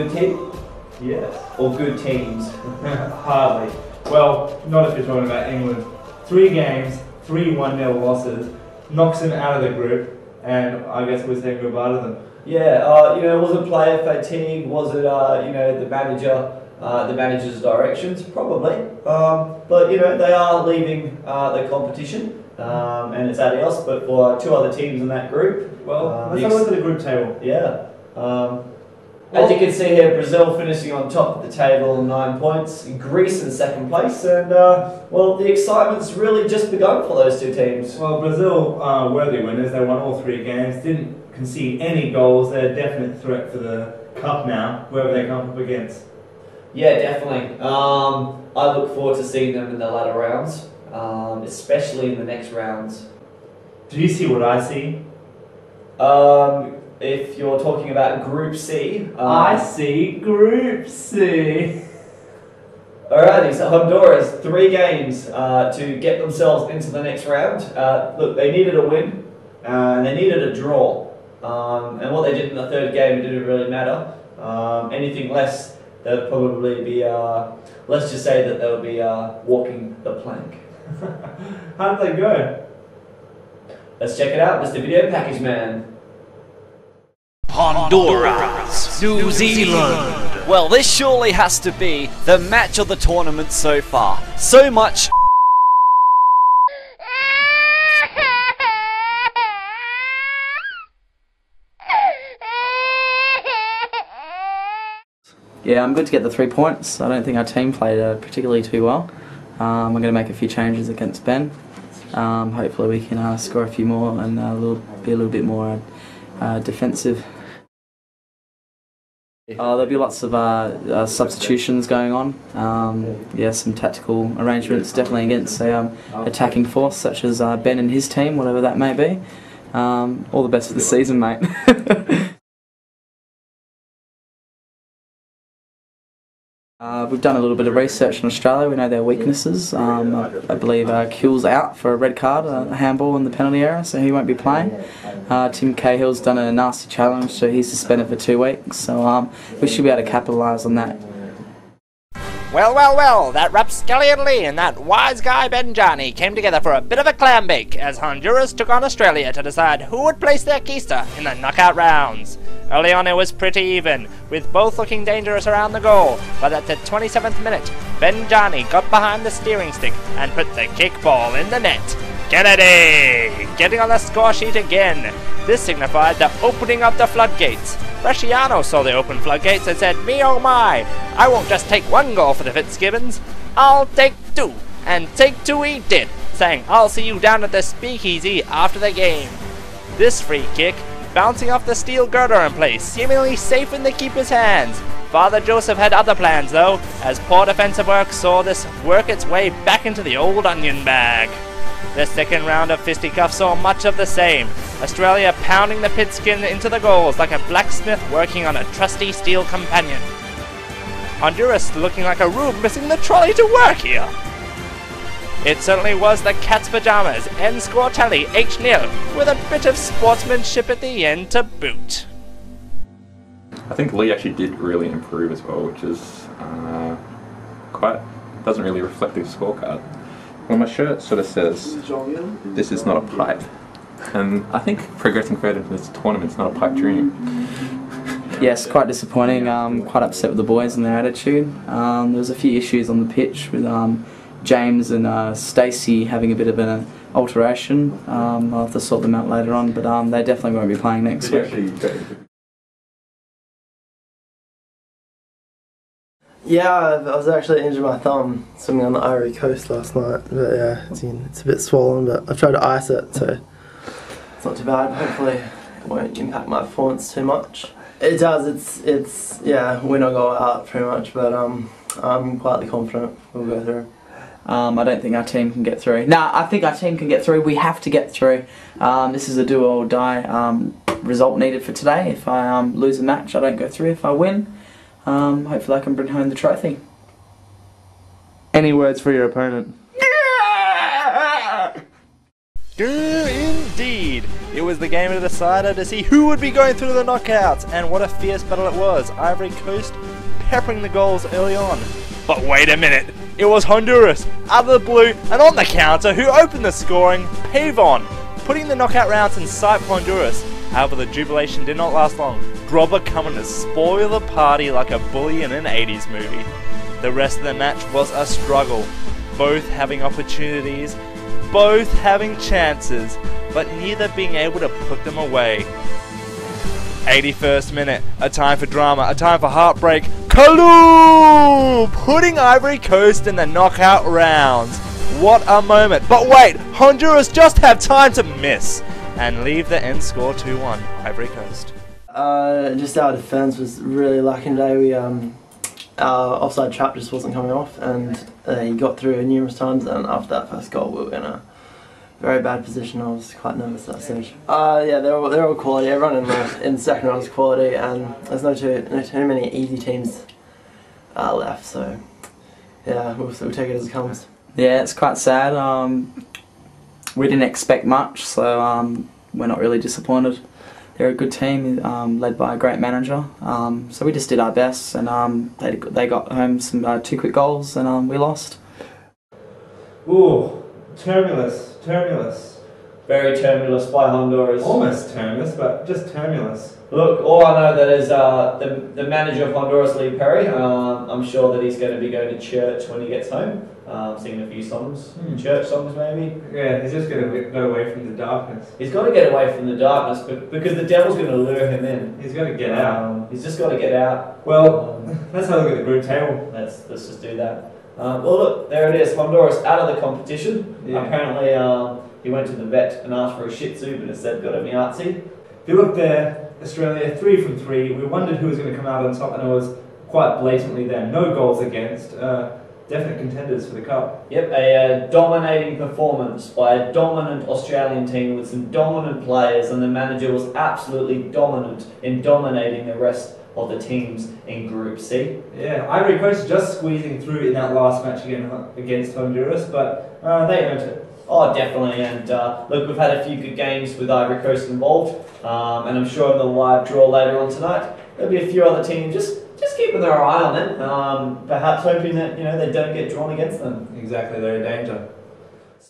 good team? Yes. Or good teams? Hardly. Well, not if you're talking about England. 3 games, 3 1-0 losses, knocks them out of the group, and I guess we're saying goodbye to them. Yeah, you know, was it player fatigue? Was it, you know, the manager's directions? Probably. But, you know, they are leaving the competition, and it's adios. But for 2 other teams in that group, well, let's have a look at the group table. Yeah. As you can see here, Brazil finishing on top of the table, 9 points. Greece in 2nd place, and well, the excitement's really just begun for those 2 teams. Well, Brazil are worthy winners. They won all 3 games, didn't concede any goals. They're a definite threat for the cup now, whoever they come up against. Yeah, definitely. I look forward to seeing them in the latter rounds, especially in the next rounds. Do you see what I see? If you're talking about Group C... I see Group C. Alrighty, so Honduras, 3 games to get themselves into the next round. Look, they needed a win, and they needed a draw. And what they did in the 3rd game, it didn't really matter. Anything less, they'll probably be, let's just say that they'll be walking the plank. How did they go? Let's check it out, Mr. Video Package Man. Honduras, New Zealand. Well, this surely has to be the match of the tournament so far. So much Yeah, I'm good to get the 3 points. I don't think our team played particularly too well. I'm going to make a few changes against Ben. Hopefully we can score a few more and be a little bit more defensive. There'll be lots of substitutions going on. Yeah, some tactical arrangements definitely against a attacking force such as Ben and his team, whatever that may be. All the best for the season, mate. We've done a little bit of research in Australia. We know their weaknesses. I believe Kuhl's out for a red card, a handball in the penalty area, so he won't be playing. Tim Cahill's done a nasty challenge, so he's suspended for 2 weeks. So we should be able to capitalise on that. Well, well, well, that rapscallion Lee and that wise guy Benjani came together for a bit of a clam bake as Honduras took on Australia to decide who would place their keister in the knockout rounds. Early on it was pretty even, with both looking dangerous around the goal, but at the 27th minute, Benjani got behind the steering stick and put the kickball in the net. Kennedy getting on the score sheet again. This signified the opening of the floodgates. Bresciano saw the open floodgates and said, "Me oh my, I won't just take 1 goal for the Fitzgibbons, I'll take 2. And take 2 he did, saying, "I'll see you down at the speakeasy after the game." This free kick, bouncing off the steel girder in place, seemingly safe in the keeper's hands. Father Joseph had other plans though, as poor defensive work saw this work its way back into the old onion bag. The second round of fisticuffs saw much of the same, Australia pounding the pigskin into the goals like a blacksmith working on a trusty steel companion. Honduras looking like a rube missing the trolley to work here. It certainly was the cat's pajamas, end score tally H-0, with a bit of sportsmanship at the end to boot. I think Lee actually did really improve as well, which is doesn't really reflect his scorecard. Well, my shirt sort of says, "This is not a pipe," and I think progressing further into this tournament's not a pipe dream. Yes, quite disappointing. Quite upset with the boys and their attitude. There was a few issues on the pitch with James and Stacey having a bit of an alteration. I'll have to sort them out later on, but they definitely won't be playing next week. Yeah, I was actually injured my thumb swimming on the Ivory Coast last night, but yeah, it's a bit swollen, but I've tried to ice it, so it's not too bad. Hopefully it won't impact my performance too much. It does, it's yeah, win or go out pretty much, but I'm quietly confident we'll go through. I don't think our team can get through. Nah, I think our team can get through. We have to get through. This is a do or die result needed for today. If I lose a match, I don't go through. If I win, hopefully I can bring home the trophy. Any words for your opponent? Indeed. It was the game of the decider to see who would be going through the knockouts, and what a fierce battle it was. Ivory Coast peppering the goals early on. But wait a minute, it was Honduras, out of the blue and on the counter, who opened the scoring, Pavon, putting the knockout rounds in sight for Honduras. However, the jubilation did not last long, Grobber coming to spoil the party like a bully in an 80s movie. The rest of the match was a struggle, both having opportunities, both having chances, but neither being able to put them away. 81st minute, a time for drama, a time for heartbreak. Kalou putting Ivory Coast in the knockout rounds. What a moment. But wait, Honduras just have time to miss and leave the end score 2-1, Ivory Coast. Just our defence was really lacking today. Our offside trap just wasn't coming off, and he got through numerous times, and after that first goal we were in a very bad position. I was quite nervous at that stage. Yeah, they're all quality. Everyone in the second round is quality, and there's no too many easy teams left. So yeah, we'll take it as it comes. Yeah, it's quite sad. We didn't expect much, so we're not really disappointed. They're a good team, led by a great manager. So we just did our best, and they got home some 2 quick goals, and we lost. Ooh, tumultuous. Very tumultuous by Honduras. Almost tumultuous, but just tumultuous. Look, all I know that is the manager of Honduras, Lee Perry, I'm sure that he's going to be going to church when he gets home, singing a few songs, church songs maybe. Yeah, he's just going to go away from the darkness. He's got to get away from the darkness because the devil's going to lure him in. He's got to get out. He's just got to get out. Well, let's have a look at the group table. Let's just do that. Well, look, there it is. Honduras out of the competition. Yeah. Apparently, he went to the vet and asked for a Shih Tzu, but instead got a Miazzi. If you look there, Australia 3 from 3. We wondered who was going to come out on top, and it was quite blatantly them. No goals against. Definite contenders for the cup. Yep, a dominating performance by a dominant Australian team with some dominant players, and the manager was absolutely dominant in dominating the rest of the teams in Group C. Yeah, Ivory Coast just squeezing through in that last match against Honduras, but they earned it. Oh, definitely, and look, we've had a few good games with Ivory Coast involved, and I'm sure in the live draw later on tonight, there'll be a few other teams just keeping their eye on it, perhaps hoping that they don't get drawn against them. Exactly, they're in danger.